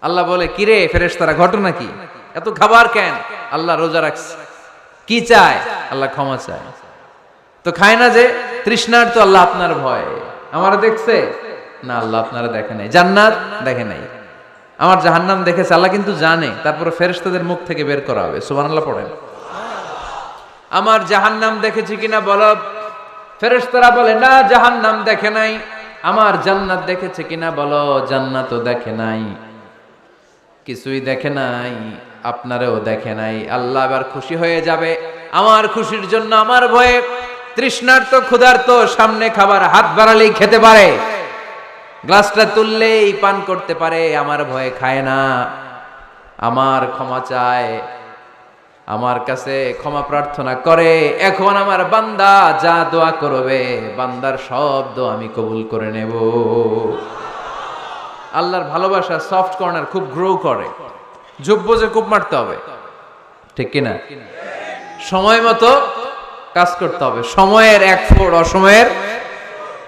আল্লাহ বলে, কিরে ফেরেশতারা, ঘটনা কি? এত খাবার কেন? আল্লাহ রোজা রাখছে। কি চায়? আল্লাহ ক্ষমা চায়। তো খায় না যে তৃষ্ণার, তো আল্লাহ আপনার ভয়। আমারে দেখছে না, আল্লাহ আপনারা দেখে নাই। জান্নাত দেখে নাই, আমার জাহান্নাম দেখেছে আল্লাহ কিন্তু জানে। তারপরে ফেরেশতাদের মুখ থেকে বের করা হবে। সুবহানাল্লাহ পড়েন। আমার জাহান্নাম দেখেছি কিনা বলো। ফেরেশতারা বলে, না জাহান্নাম দেখে নাই। আমার জান্নাত দেখেছে কিনা বলো। জান্নাতও দেখে নাই, কিছুই দেখে নাই, আপনারেও দেখে নাই। আল্লাহ এবার খুশি হয়ে যাবে। আমার খুশির জন্য আমার ভয়ে তৃষ্ণার্ত ক্ষুধার্ত সামনে খাবার হাত বাড়ালেই খেতে পারে, গ্লাসটা তুললেই পান করতে পারে, আমার ভয়ে খায় না। আমার ক্ষমা চায়, আমার কাছে ক্ষমা প্রার্থনা করে। এখন আমার বান্দা যা দোয়া করবে, বান্দার সব দোয়া আমি কবুল করে নেব। আল্লাহর ভালোবাসা সফট কর্নার খুব গ্রো করে। যোগ্য যে কূপ মারতে হবে, ঠিক কিনা? সময় মতো কাজ করতে হবে। সময়ের 1 ফোঁট, অসময়ের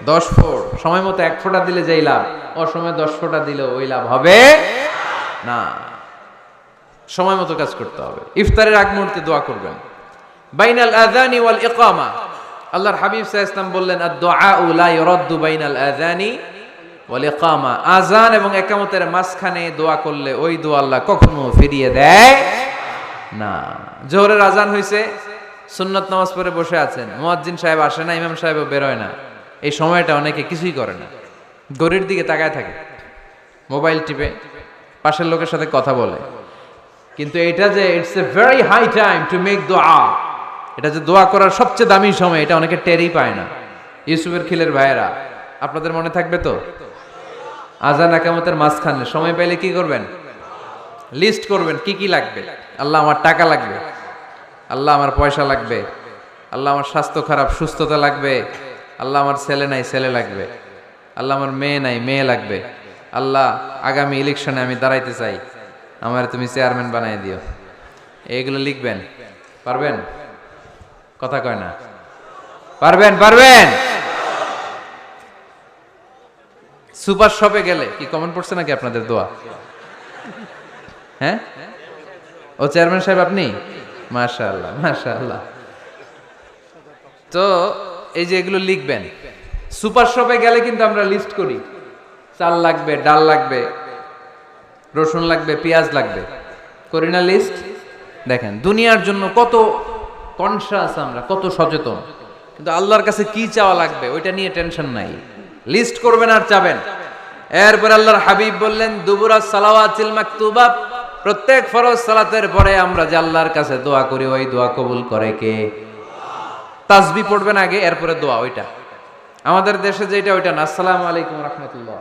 10 ফোঁট। সময় মতো 1 ফোঁটা দিলে যেই লাভ, অসময়ে 10 ফোঁটা দিলে ওই লাভ হবে না। সময় মতো কাজ করতে হবে। ইফতারের আগ মুহূর্তে দোয়া করবেন। বাইনাল আযানি ওয়াল ইকামা, আল্লাহর হাবিব সাল্লাল্লাহু আলাইহি ওয়াসাল্লাম বললেন, আদ-দুআউ লা ইউরাদ্দু বাইনাল আযানি ওয়াল ইকামা। আযান এবং ইকামতের মাঝখানে দোয়া করলে ওই দোয়া আল্লাহ কখনো ফিরিয়ে দেয় না। জোহরের আযান হইছে, সুন্নাত নামাজ পড়ে বসে আছেন, মুয়াজ্জিন সাহেব আসে না, ইমাম সাহেবও বের হয় না। এই সময়টা অনেকে কিছুই করে না, ঘড়ির দিকে তাকায় থাকে, মোবাইল টিপে, পাশের লোকের সাথে কথা বলে। কিন্তু এটা যে it's a very high time to make দোয়া, এটা যে দোয়া করার সবচেয়ে দামি সময়, এটা অনেকে টেরই পায় না। ইউসুফের খিলের ভাইয়েরা, আপনাদের মনে থাকবে তো? আযান ইকামতের মাঝখানে সময় পাইলে কি করবেন? লিস্ট করবেন কি কি লাগবে। আল্লাহ আমার টাকা লাগবে, আল্লাহ আমার পয়সা লাগবে, আল্লাহ আমার স্বাস্থ্য খারাপ, সুস্থতা লাগবে, আল্লাহ আমার ছেলে নাই, ছেলে লাগবে, আল্লাহ আমার মেয়ে নাই, মেয়ে লাগবে, আল্লাহ আগামী ইলেকশনে আমি দাঁড়াইতে চাই, আমার তুমি চেয়ারম্যান বানাই দিও। এইগুলো লিখবেন। পারবেন? কথা কয় না। পারবেন? পারবেন? সুপার শপে গেলে কি কমেন্ট পড়ছে নাকি আপনাদের দোয়া? হ্যাঁ, ও চেয়ারম্যান সাহেব আপনি? মাশাআল্লাহ, মাশাআল্লাহ। তো এই যে এগুলো লিখবেন। সুপার শপে গেলে কিন্তু আমরা লিস্ট করি, চাল লাগবে, ডাল লাগবে, রসুন লাগবে, পেঁয়াজ লাগবে, করি না লিস্ট? দেখেন দুনিয়ার জন্য কত কনশাস আমরা, কত সচেতন, কিন্তু আল্লাহর কাছে কি চাওয়া লাগবে ওইটা নিয়ে টেনশন নাই। লিস্ট করবেন আর চাবেন। এরপর আল্লাহর হাবিব বললেন, দুবুরা সালাওয়াতিল মাকতুবা, প্রত্যেক ফরজ সালাতের পরে আমরা যে আল্লাহর কাছে দোয়া করি, ওই দোয়া কবুল করে কে? তাসবিহ পড়বেন আগে, এরপরে দোয়া। ওইটা আমাদের দেশে যেটা, ওইটা না। আসসালামু আলাইকুম রাহমাতুল্লাহ,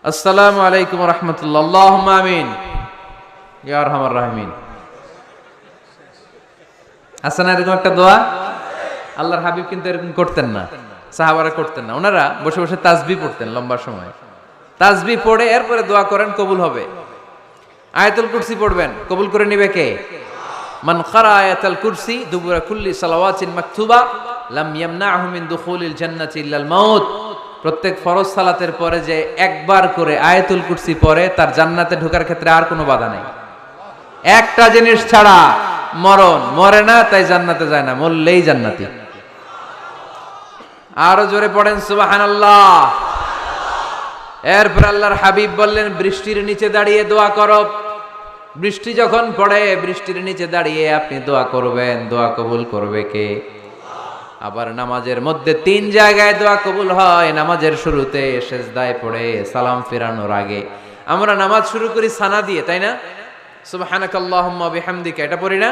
আসসালামু আলাইকুম রাহমাতুল্লাহ, আল্লাহুম্মা আমিন ইয়া আরহামার রাহিমিন। আছে না এরকম একটা দোয়া? আল্লাহর হাবিব কিন্তু এরকম করতেন না, সাহাবারা করতেন না। ওনারা বসে বসে তাসবিহ পড়তেন লম্বা সময়। তাসবিহ পড়ে এরপরে দোয়া করেন, কবুল হবে। আয়াতুল কুরসি পড়বেন, কবুল করে নিবে কে? মান ক্বারা আয়াতুল কুরসি দুবুরা কুল্লি সালাওয়াতিন মাকতুবা লাম ইয়ামনাহু মিন দুখুলিল জান্নাতি ইল্লাল মাউত। প্রত্যেক ফরজ সালাতের পরে যে একবার করে আয়াতুল কুরসি পড়ে, তার জান্নাতে ঢোকার ক্ষেত্রে আর কোনো বাধা নাই। একটা জিনিস ছাড়া, মরণ। মরে না তাই জান্নাতে যায় না, মরলেই জান্নাতি। আরো জোরে পড়েন সুবহানাল্লাহ। এরপর আল্লাহর হাবিব বললেন, বৃষ্টির নিচে দাঁড়িয়ে দোয়া করো। বৃষ্টি যখন পড়ে, বৃষ্টির নিচে দাঁড়িয়ে আপনি দোয়া করবেন, দোয়া কবুল করবে কে? আবার নামাজের মধ্যে 3 জায়গায় দোয়া কবুল হয়। নামাজের শুরুতে, সেজদায় পড়ে, সালাম ফেরানোর আগে। আমরা নামাজ শুরু করি সানা দিয়ে, তাই না? সুবহানাকাল্লাহুম্মা বিহামদিকা, এটা পড়ি না?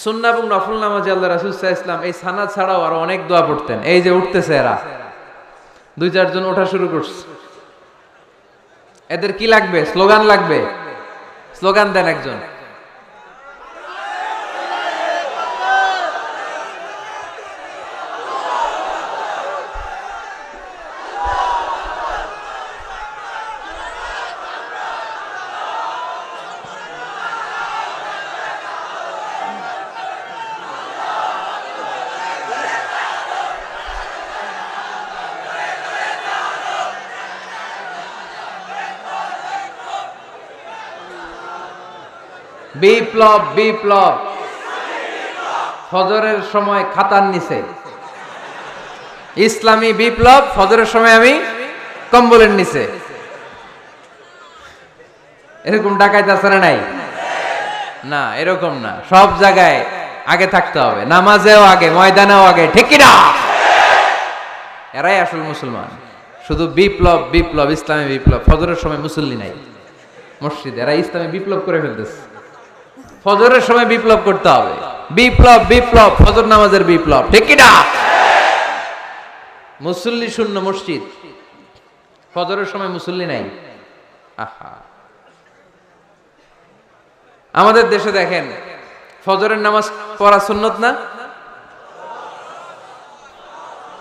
সুন্নাহ এবং নফল নামাজে আল্লাহ রাসূল সাল্লাল্লাহু আলাইহি ওয়াসাল্লাম এই সানা ছাড়াও আরো অনেক দোয়া পড়তেন। এই যে উঠতেছে এরা, 2-4 জন ওঠা শুরু করছে, এদের কি লাগবে? স্লোগান লাগবে। স্লোগান দেন একজন। বিপ্লব বিপ্লব। ফজরের সময় খাতার নিচে, ইসলামী বিপ্লব। ফজরের সময় আমি কম্বলের নিচে। এরকম ডাকাইত আছে না নাই? না, এরকম না। সব জায়গায় আগে থাকতে হবে, নামাজেও আগে, ময়দানেও আগে, ঠিক কি না? এরাই আসল মুসলমান। শুধু বিপ্লব বিপ্লব, ইসলামী বিপ্লব। ফজরের সময় মুসল্লি নাই মসজিদে, এরা ইসলামী বিপ্লব করে ফেলতেছে। ফজরের সময় বিপ্লব করতে হবে, বিপ্লব বিপ্লব, ফজর নামাজের বিপ্লব, ঠিক কি না? মুসল্লি শূন্য মসজিদ, ফজরের সময় মুসল্লি নাই। আহা, আমাদের দেশে দেখেন, ফজরের নামাজ পড়া সুন্নত না?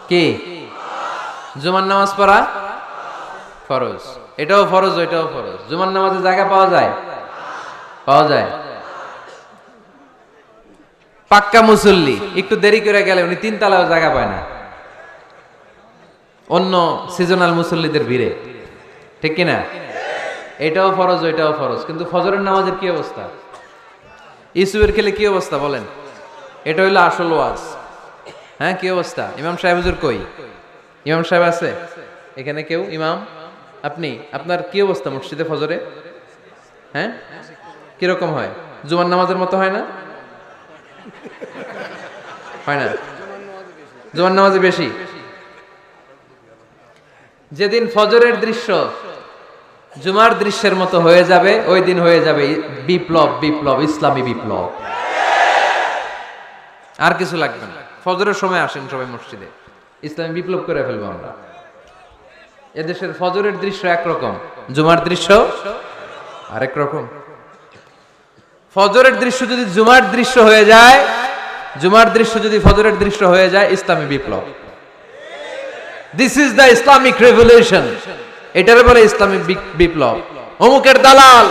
কি? জুমার নামাজ পড়া ফরজ। এটাও ফরজ, ওইটাও ফরজ। জুমার নামাজে জায়গা পাওয়া যায়? পাওয়া যায়। পাক্কা মুসল্লি একটু দেরি করে গেলে উনি 3 তলায়ও জায়গা পায় না, অন্য সিজনাল মুসল্লিদের ভিড়ে, ঠিক কিনা? এটাও ফরজ, ওইটাও ফরজ। কিন্তু ফজরের নামাজের কি অবস্থা? ইসুবের খেলে কি অবস্থা বলেন? এটা হইলো আসল ওয়াজ। হ্যাঁ, কি অবস্থা? ইমাম সাহেব হুজুর কই? ইমাম সাহেব আছে এখানে? কেউ ইমাম? আপনি, আপনার কি অবস্থা মসজিদে ফজরে? হ্যাঁ, কিরকম হয়? জুমার নামাজের মতো হয় না? হয় না? জুমার নামাজে বেশি। যেদিন ফজরের দৃশ্য জুমার দৃশ্যের মতো হয়ে যাবে, ওই দিন হয়ে যাবে বিপ্লব বিপ্লব, ইসলামী বিপ্লব। আর কিছু লাগবে না। ফজরের সময় আসেন সবাই মসজিদে, ইসলামী বিপ্লব করে ফেলবো আমরা। এদেশের ফজরের দৃশ্য একরকম, জুমার দৃশ্য আরেক রকম। ফজরের দৃশ্য যদি জুমার দৃশ্য হয়ে যায়, জুমার দৃশ্য যদি ফজরের দৃশ্য হয়ে যায়, ইসলামী বিপ্লব। This is the Islamic revolution. এটারে বলে ইসলামিক বিপ্লব। অমুকের দালাল,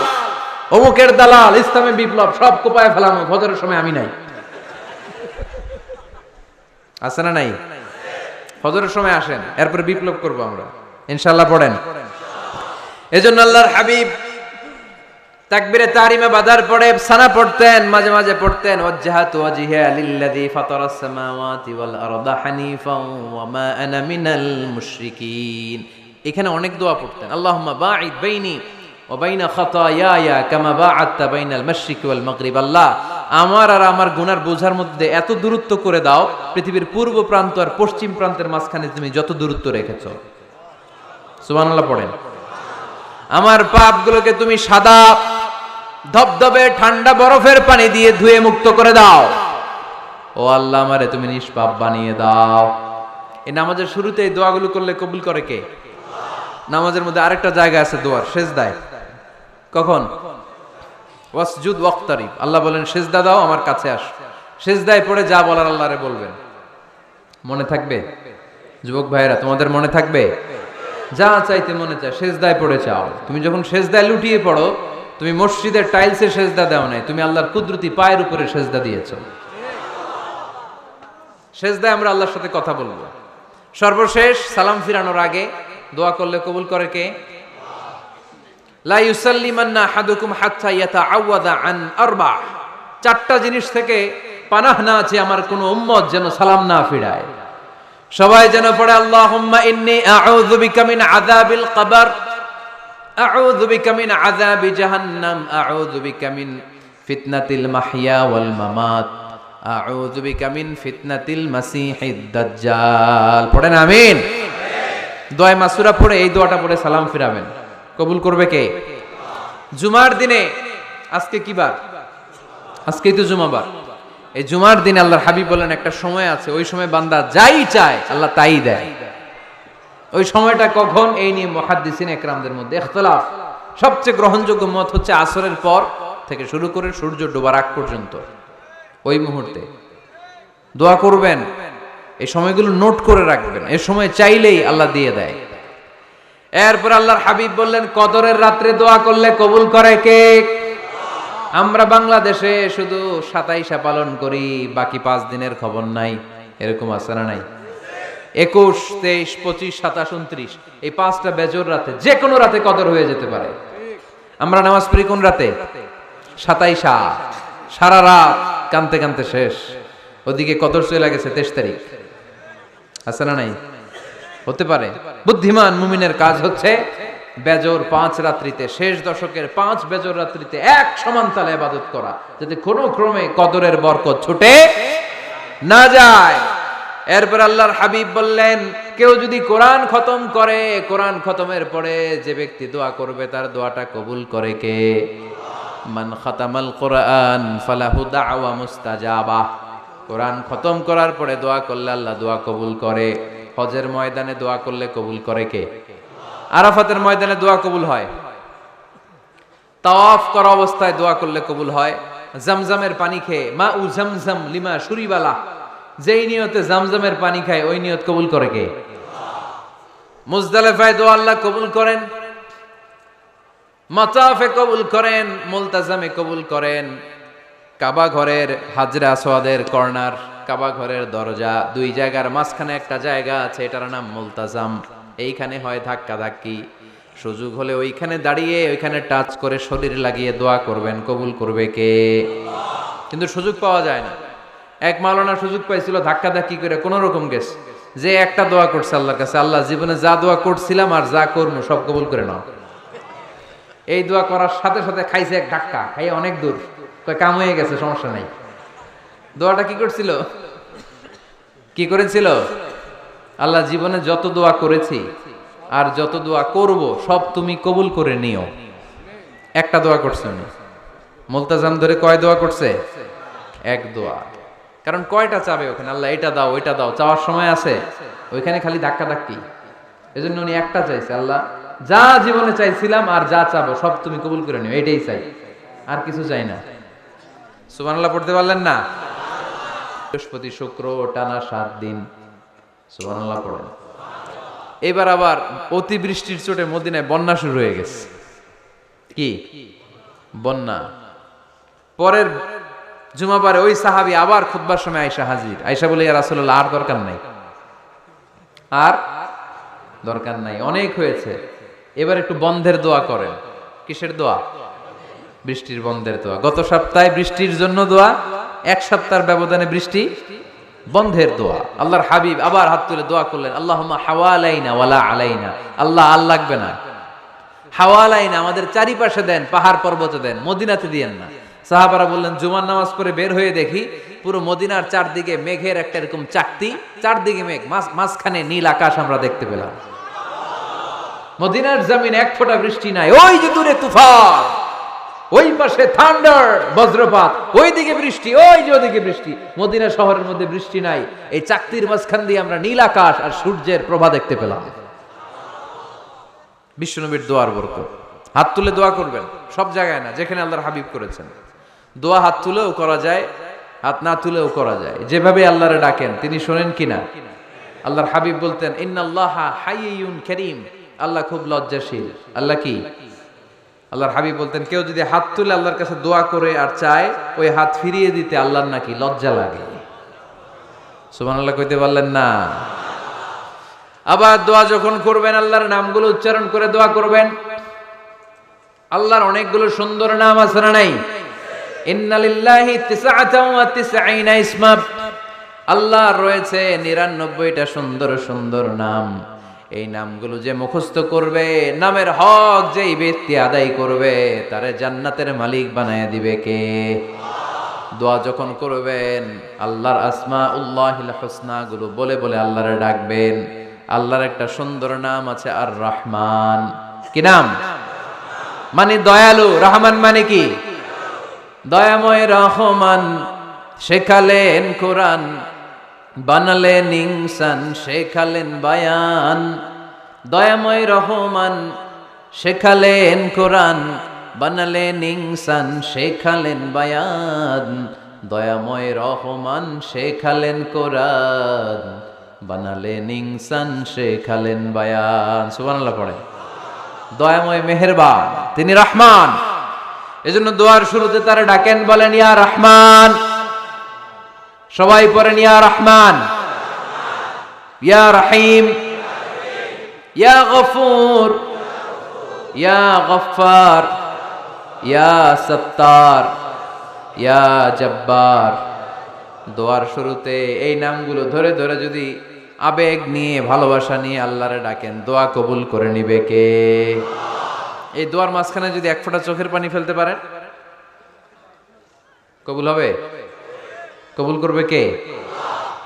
অমুকের দালাল, ইসলামী বিপ্লব সব কোপায় ফেলানো। ফজরের সময় আমি নাই, আছে না নাই? ফজরের সময় আসেন, এরপরে বিপ্লব করবো আমরা ইনশাআল্লাহ। পড়েন। এজন্য আল্লাহর হাবিব তাকবীরে তাহরিমে বাদার পড়ে সানা পড়তেন, মাঝে মাঝে পড়তেন ওয়াজহাতু ওয়াজহিয়া লিল্লাযী ফাতারাস সামাওয়াতি ওয়াল আরদা হানিফাও ওয়া মা আনা মিনাল মুশরিকিন। এখানে অনেক দোয়া পড়তেন। আল্লাহুম্মা বাঈদ বাইনি ওয়া বাইনা খাতায়ায়া কামা বাআদতা বাইনাল মাশরিকি ওয়াল মাগরিব। আল্লাহ, আমার আর আমার গুনার বোঝার মধ্যে এত দূরত্ব করে দাও, পৃথিবীর পূর্ব প্রান্ত আর পশ্চিম প্রান্তের মাঝখানে তুমি যত দূরত্ব রেখেছো। সুবহানাল্লাহ পড়েন। আমার পাপগুলোকে তুমি সাদা ধবধবে ঠান্ডা বরফের পানি দিয়ে ধুয়ে মুক্ত করে দাও। ও আল্লাহ, আমারে তুমি নিষ্পাপ বানিয়ে দাও। এই নামাজের শুরুতে এই দোয়াগুলো করলে কবুল করে কে? নামাজের মধ্যে আরেকটা জায়গা আছে দোয়ার, সেজদায়। কখন? ওয়াসজুদ ওয়াক্তারিব। আল্লাহ বলেন সেজদা দাও, আমার কাছে আস। সেজদায় পড়ে যা বলার আল্লাহরে বলবেন। মনে থাকবে? যুবক ভাইরা, তোমাদের মনে থাকবে? যা চাইতে মনে চায় সেজদায় পড়ে চাও। তুমি যখন সেজদায় লুটিয়ে পড়ো, তুমি মসজিদের টাইলসে সেজদা দাও নাই, তুমি আল্লাহর কুদরতি পায়ের উপরে সেজদা দিয়েছো। সেজদায় আমরা আল্লাহর সাথে কথা বলবো। সর্বশেষ সালাম ফিরানোর আগে দোয়া করলে কবুল করে কে? লা ইউসাল্লিমান্না আহাদুকুম হাত্তা ইয়াতাআওয়াদা আন আরবা। 4টা জিনিস থেকে পানাহ না আছে আমার কোন উম্মত যেন সালাম না ফিরায়। সবাই যেন পড়ে আল্লাহুম্মা ইন্নী আউযু বিকা মিন আযাবিল কবর, আউযু বিকা মিন আযাবি জাহান্নাম, আউযু বিকা মিন ফিতনাতিল মাহইয়া ওয়াল মামাত, আউযু বিকা মিন ফিতনাতিল মাসিহিদ দাজ্জাল। পড়েন আমিন। দোয়া মাসুরা পড়ে এই দোয়াটা পড়ে সালাম ফিরাবেন। কবুল করবে কে? জুমার দিনে, আজকে কি বার? আজকেই তো জুমাবার। এই জুমার দিনে আল্লাহর হাবিব বলেন একটা সময় আছে, ওই সময় বান্দা যাই চায় আল্লাহ তাই দেয়। ওই সময়টা কখন? এই নিয়ে মুহাদ্দিসিন একরামদের মধ্যে ইখতিলাফ। সবচেয়ে গ্রহণযোগ্য মত হচ্ছে আসরের পর থেকে শুরু করে সূর্য ডোবার আগ পর্যন্ত। ওই মুহূর্তে দোয়া করবেন, এই সময়গুলো নোট করে রাখবেন। এই সময় চাইলেই আল্লাহ দিয়ে দেয়। এরপর আল্লাহর হাবিব বললেন কদরের রাত্রে দোয়া করলে কবুল করে কে? আমরা বাংলাদেশে শুধু 27 পালন করি, বাকি 5 দিনের খবর নাই। এরকম আছে না নাই? 21, 23, 25, 27, 29 এই 5টা বেজোর রাতে, যে কোনো রাতে কদর হয়ে যেতে পারে। আমরা নামাজ পড়ি কোন রাতে? 27 সারা রাত কানতে কানতে শেষ। ওদিকে কদর চলে গেছে 23 তারিখ, আছে না নাই? হতে পারে। বুদ্ধিমান মুমিনের কাজ হচ্ছে বেজর 5 রাত্রিতে, শেষ দশকের 5 বেজর রাত্রিতে এক সমান তালে ইবাদত করা, যাতে কোনো ক্রমে কদরের বরকত ছুটে না যায়। এরপর আল্লাহর হাবিব বললেন, কেউ যদি কোরআন খতম করে, কোরআন খতমের পরে যে ব্যক্তি দোয়া করবে তার দোয়াটা কবুল করে কে? মান খাতামাল কোরআন ফালাহু দাওয়া মুস্তাজাবা। কোরআন খতম করার পরে দোয়া করলে আল্লাহ দোয়া কবুল করে। হজের ময়দানে দোয়া করলে কবুল করে কে? আরাফাতের ময়দানে দোয়া কবুল হয়। তাওয়াফ করা অবস্থায় দোয়া করলে কবুল হয়। জামজামের পানি খেয়ে মা উ জামজাম লিমা শুরিবালা, যেই নিয়তে জামজামের পানি খায় ওই নিয়ত কবুল করে কে? মুজদালিফায় দোয়া আল্লাহ কবুল করেন, মাতাফে কবুল করেন, মুলতাজামে কবুল করেন। কাবা ঘরের হাজরে আসওয়াদের কর্নার, কাবা ঘরের দরজা, দুই জায়গার মাঝখানে একটা জায়গা আছে, এটার নাম মুলতাজাম। এইখানে হয় ধাক্কা ধাক্কি, সুযোগ হলে ওইখানে দাঁড়িয়ে ওইখানে টাচ করে শরীর লাগিয়ে দোয়া করবেন, কবুল করবে কে? কিন্তু সুযোগ পাওয়া যায় না। এক মাওলানা সুযোগ পাইছিল ধাক্কা ধাক্কি করে কোন রকম গেছে, যে একটা দোয়া করছে আল্লাহর কাছে, আল্লাহ জীবনে যা দোয়া করছিলাম আর যা করবো সব কবুল করে নাও। এই দোয়া করার সাথে সাথে খাইছে এক ধাক্কা, খাইয়ে অনেক দূর, কাম হয়ে গেছে, সমস্যা নাই। দোয়াটা কি করছিল? কি করেছিল? আল্লাহ জীবনে যত দোয়া করেছি আর যত দোয়া করব সব তুমি কবুল করে নিও। একটা দোয়া করছে উনি। মুলতাজাম ধরে কয় দোয়া করছে? এক দোয়া। কারণ কয়টা চাবে ওখানে? আল্লাহ এটা দাও ওইটা দাও, চাওয়ার সময় আছে? ওইখানে খালি ধাক্কা ধাক্কি। এজন্য উনি একটা চাইছে, আল্লাহ যা জীবনে চাইছিলাম আর যা চাবো সব তুমি কবুল করে নিও, এটাই চাই, আর কিছু চাই না। সুবহানাল্লাহ পড়তে পারলেন না? বৃহস্পতি শুক্র টানা 7 দিন সুবহানাল্লাহ পড়েন। এবার আবার অতিবৃষ্টির চোটে মদিনায় বন্যা শুরু হয়ে গেছে। কি বন্যা? পরের জুমাবারে ওই সাহাবী আবার খুতবার সময় আয়েশা হাজির। আয়েশা বলে, ইয়া রাসূলুল্লাহ আর দরকার নাই, আর দরকার নাই, অনেক হয়েছে, এবার একটু বন্ধের দোয়া করেন। কিসের দোয়া? বৃষ্টির বন্ধের দোয়া। গত সপ্তাহে বৃষ্টির জন্য দোয়া, এক সপ্তাহের ব্যবধানে বৃষ্টি বন্ধের দোয়া। আল্লাহর হাবিব আবার হাত তুলে দোয়া করলেন, আল্লাহুম্মা হাওয়ালাইনা ওয়ালা আলাইনা। আল্লাহ আর লাগবে না, হাওয়ালাইনা আমাদের চারিপাশে দেন, পাহাড় পর্বতে দেন, মদিনাতে দিয়েন না। সাহাবারা বললেন, জুমার নামাজ পড়ে বের হয়ে দেখি পুরো মদিনার চারদিকে মেঘের একটা এরকম চাকতি, চারদিকে মেঘ, মাঝখানে নীল আকাশ আমরা দেখতে পেলাম। মদিনার জমিন এক ফোঁটা বৃষ্টি নাই। ওই যে দূরে তুফান, ওই পাশে থান্ডার বজ্রপাত, ওইদিকে বৃষ্টি, ওই যে ওদিকে বৃষ্টি। মদিনা শহরের মধ্যে বৃষ্টি নাই, এই চাকতির মাঝখান দিয়ে আমরা নীল আকাশ আর সূর্যের প্রভা দেখতে পেলাম। বিশ্বনবীর দোয়ার বরকত। হাত তুলে দোয়া করবেন, সব জায়গায় না, যেখানে আল্লাহর হাবিব করেছেন। দোয়া হাত তুলেও করা যায়, হাত না তুলেও করা যায়, যেভাবে আল্লাহরে ডাকেন তিনি শোনেন কিনা। আল্লাহর হাবিব বলতেন, ইন্নাল্লাহা হাইয়ুন কারীম, আল্লাহ খুব লজ্জাশীল। আল্লাহ কি? আল্লাহর হাবিব বলতেন, কেউ যদি হাত তুলে আল্লাহর কাছে দোয়া করে আর চায়, ওই হাত ফিরিয়ে দিতে আল্লাহর নাকি লজ্জা লাগে। সুবহানাল্লাহ কইতে পারলেন না? আবার দোয়া যখন করবেন আল্লাহর নামগুলো উচ্চারণ করে দোয়া করবেন। আল্লাহর অনেকগুলো সুন্দর নাম আছে না নাই? ইন্নালিল্লাহি 99 ইসমা, আল্লাহর রয়েছে 99টা সুন্দর সুন্দর নাম। এই নামগুলো যে মুখস্থ করবে, নামের হক যেই ব্যক্তি আদায় করবে, তারে জান্নাতের মালিক বানায় দিবে কে? দোয়া যখন করবেন আল্লাহর আসমাউল্লাহিল হুসনা গুলো বলে বলে আল্লাহরে ডাকবেন। আল্লাহর একটা সুন্দর নাম আছে আর রহমান। কি নাম? মানে দয়ালু। রহমান মানে কি? দয়াময়। রহমান শেখালেন কোরআন, বানালেন ইনসান, শেখালেন বায়ান। দয়াময় রহমান শেখালেন কোরআন, বানালেন ইনসান, শেখালেন বায়ান। দয়াময় রহমান শেখালেন কোরআন, বানালেন ইনসান, শেখালেন বায়ান। সুবহানাল্লাহ পড়ে। দয়াময় মেহেরবান, তিনি রহমান। এজন্য দোয়ার শুরুতে তারা ডাকেন, বলেন ইয়া রহমান। সবাই পড়েন ইয়া রহমান, ইয়া রহিম, ইয়া গফুর, ইয়া গফফার, ইয়া সত্তার, ইয়া জব্বার। দোয়ার শুরুতে এই নামগুলো ধরে ধরে যদি আবেগ নিয়ে ভালোবাসা নিয়ে আল্লাহরে ডাকেন, দোয়া কবুল করে নিবে কে? এই দোয়ার মাঝখানে যদি এক ফোঁটা চোখের পানি ফেলতে পারেন, কবুল হবে? কবুল করবে কে?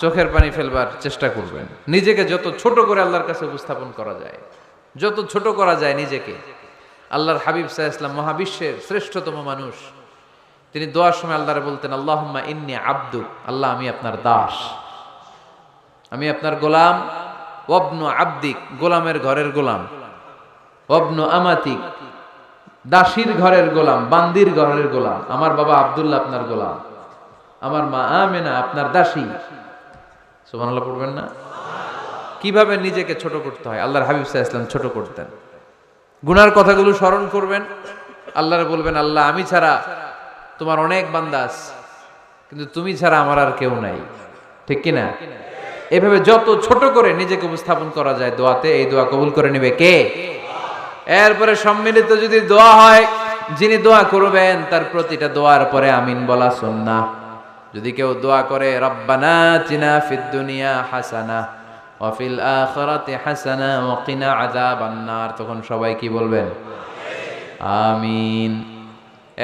চোখের পানি ফেলবার চেষ্টা করবেন। নিজেকে যত ছোট করে আল্লাহর কাছে উপস্থাপন করা যায়, যত ছোট করা যায় নিজেকে। আল্লাহর হাবিব সাল্লাল্লাহু আলাইহি ওয়াসাল্লাম মহাবিশ্বের শ্রেষ্ঠতম মানুষ, তিনি দোয়ার সময় আল্লাহরে বলতেন, আল্লাহুম্মা ইন্নী আবদুক, আল্লাহ আমি আপনার দাস, আমি আপনার গোলাম। ওয়াবনু আবদিক, গোলামের ঘরের গোলাম। ওয়াবনু আমাতিক, দাসীর ঘরের গোলাম, বান্দির ঘরের গোলাম। আমার বাবা আব্দুল্লাহ আপনার গোলাম, আমার মা আমেনা আপনার দাসী। সুবহানাল্লাহ পড়বেন না? কিভাবে নিজেকে ছোট করতে হয় আল্লাহর হাবিব সাল্লাল্লাহু আলাইহি ওয়াসাল্লাম ছোট করতেন। গুনার কথাগুলো স্মরণ করবেন, আল্লাহরে বলবেন, আল্লাহ আমি ছাড়া তোমার অনেক বান্দা আছে, কিন্তু তুমি ছাড়া আমার আর কেউ নাই, ঠিক কি না? এভাবে যত ছোট করে নিজেকে উপস্থাপন করা যায় দোয়াতে, এই দোয়া কবুল করে নেবে কে? এরপরে সম্মিলিত যদি দোয়া হয়, যিনি দোয়া করবেন তার প্রতিটা দোয়ার পরে আমিন বলা সুন্নাহ। যদি কেউ দোয়া করে রব্বানা আতিনা ফিদ দুনিয়া হাসানাহ ওয়া ফিল আখিরাতি হাসানাহ ওয়া কিনা আযাবান নার, তখন সবাই কি বলবেন? আমিন।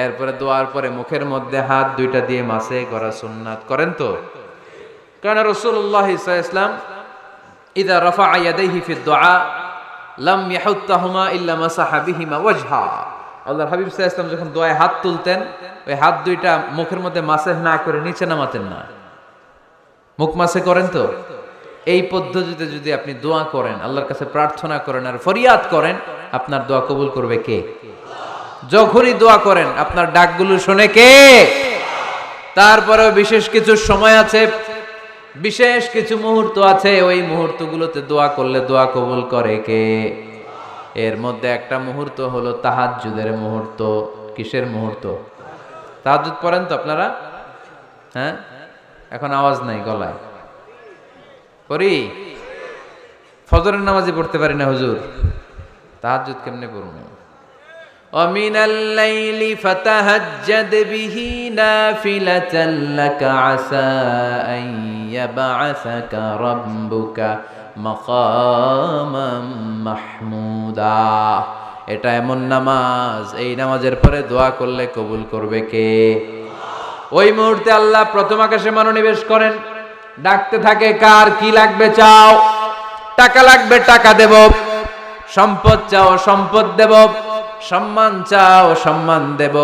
এরপরে দোয়ার পরে মুখের মধ্যে হাত দুইটা দিয়ে মাসে করা সুন্নাত। করেন তো? কারণ রাসূলুল্লাহ সাল্লাল্লাহু আলাইহি ওয়াসাল্লাম ইযা রাফা'a ইয়াদাইহি ফিদ দুআ লাম ইয়াহুত্তাহুমা ইল্লা মাসাহা বিহিমা ওয়াজহা। আল্লাহর হাবিব সাল্লাল্লাহু আলাইহি ওয়াসাল্লাম যখন দোয়ায় হাত তুলতেন, ওই হাত দুইটা মুখের মধ্যে মাসে না করে নিচে নামাতেন না, মুখ মাসে করেন তো? এই পদ্ধতিতে যদি আপনি দোয়া করেন, আল্লাহর কাছে প্রার্থনা করেন আর ফরিয়াদ করেন, আপনার দোয়া কবুল করবে কে? যখনই দোয়া করেন আপনার ডাকগুলো শোনে কে? তারপরেও বিশেষ কিছু সময় আছে, বিশেষ কিছু মুহূর্ত আছে, ওই মুহূর্তগুলোতে দোয়া করলে দোয়া কবুল করে কে? এর মধ্যে একটা মুহূর্ত হলো তাহাজ্জুদের মুহূর্ত। কিসের মুহূর্ত? তাহাজ্জুদ পড়েন তো আপনারা? হ্যাঁ, এখন আওয়াজ নাই গলায়। পড়ি? ফজরের নামাজই পড়তে পারি না হুজুর, তাহাজ্জুদ কেমনে পড়বো? ومن الليل فتهجد به نافلة لك عسى أن يبعثك ربك مقاما محمودا। এটা এমন নামাজ, এই নামাজের পরে দোয়া করলে কবুল করবে কে? ওই মুহূর্তে আল্লাহ প্রথম আকাশে মনোনিবেশ করেন, ডাকতে থাকে, কার কি লাগবে চাও? টাকা লাগবে টাকা দেব, সম্পদ চাও সম্পদ দেব, সম্মান চাও সম্মান দেব,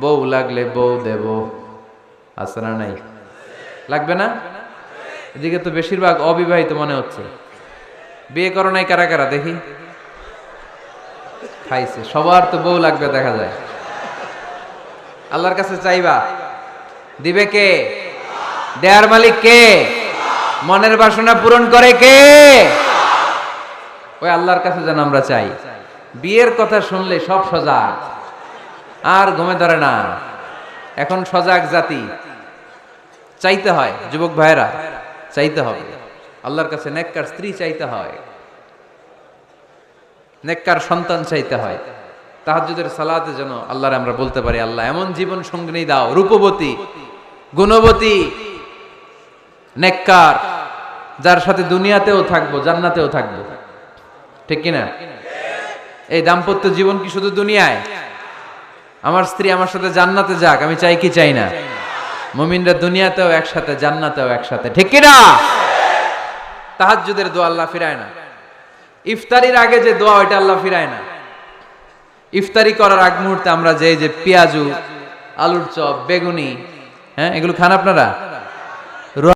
বউ লাগলে বউ দেব। আছে না নাই? লাগবে না? এদিকে তো বেশিরভাগ অবিবাহিত মনে হচ্ছে। বিয়ে করো নাই কারা কারা দেখি? খাইছে। সবার তো বউ লাগবে দেখা যায়। আল্লাহর কাছে চাইবা, দিবে কে? দেয়ার মালিক কে? মনের বাসনা পূরণ করে কে? ওই আল্লাহর কাছে যেন আমরা চাই। বিয়ের কথা শুনলে সব সজাগ, আর ঘুমে ধরে না। এখন সজাগ জাতি, চাইতে হয়। যুবক ভাইরা চাইতে হবে আল্লাহর কাছে, নেককার স্ত্রী চাইতে হয়, নেককার সন্তান চাইতে হয়। তাহাজ্জুদের সালাতে যেন আল্লাহরে আমরা বলতে পারি, আল্লাহ এমন জীবন সঙ্গিনী দাও, রূপবতী গুণবতী নেককার, যার সাথে দুনিয়াতেও থাকবো জান্নাতেও থাকবো, ঠিক কিনা? এই দাম্পত্য জীবন কি শুধু দুনিয়ায়? আমার স্ত্রী আমার সাথে জান্নাতে যাক, আমি চাই কি চাই না? মুমিনরা দুনিয়াতেও একসাথে জান্নাতেও একসাথে, ঠিক কিনা? তাহাজ্জুদের দোয়া আল্লাহ ফিরায় না। ইফতারির আগে যে দোয়া, ওইটা আল্লাহ ফিরায় না। ইফতারি করার আগ মুহূর্তে আমরা যে পেঁয়াজু, আলুর চপ, বেগুনি, হ্যাঁ এগুলো খান আপনারা?